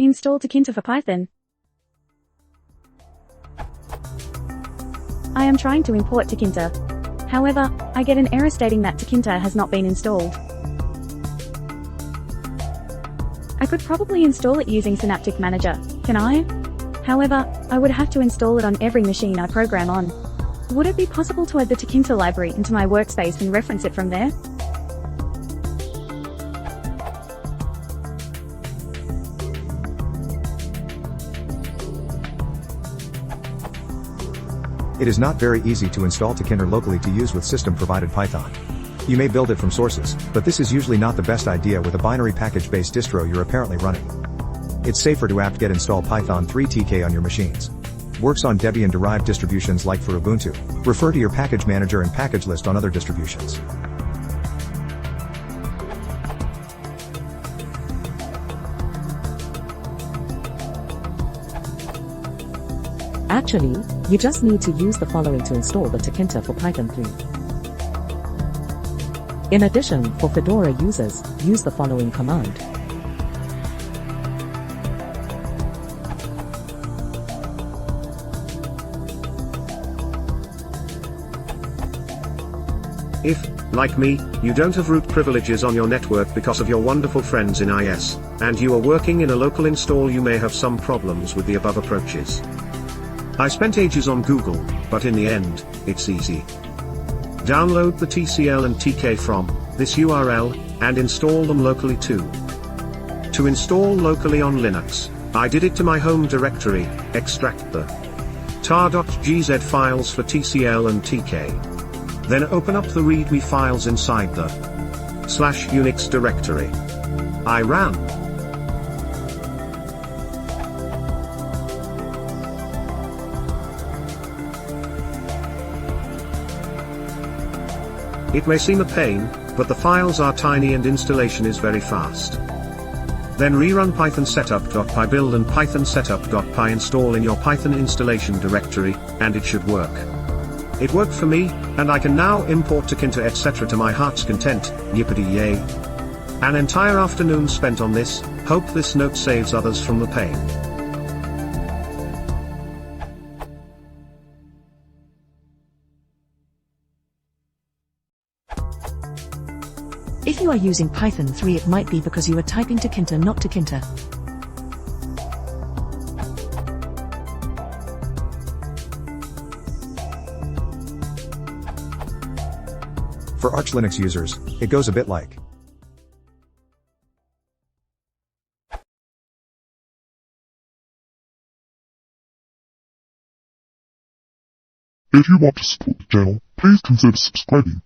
Install Tkinter for Python. I am trying to import Tkinter. However, I get an error stating that Tkinter has not been installed. I could probably install it using Synaptic Manager, can I? However, I would have to install it on every machine I program on. Would it be possible to add the Tkinter library into my workspace and reference it from there? It is not very easy to install Tkinter locally to use with system-provided Python. You may build it from sources, but this is usually not the best idea with a binary package-based distro you're apparently running. It's safer to apt-get install Python 3 TK on your machines. Works on Debian-derived distributions like for Ubuntu. Refer to your package manager and package list on other distributions. Actually, you just need to use the following to install the Tkinter for Python 3. In addition, for Fedora users, use the following command. If, like me, you don't have root privileges on your network because of your wonderful friends in IS, and you are working in a local install, you may have some problems with the above approaches. I spent ages on Google, but in the end, it's easy. Download the TCL and TK from this URL, and install them locally too. To install locally on Linux, I did it to my home directory, extract the tar.gz files for TCL and TK. Then open up the readme files inside the /Unix directory. I ran. It may seem a pain, but the files are tiny and installation is very fast. Then rerun python setup.py build and python setup.py install in your Python installation directory, and it should work. It worked for me, and I can now import Tkinter etc. to my heart's content, yippity yay. An entire afternoon spent on this, hope this note saves others from the pain. If you are using Python 3, it might be because you are typing Tkinter, not Tkinter. For Arch Linux users, it goes a bit like. If you want to support the channel, please consider subscribing.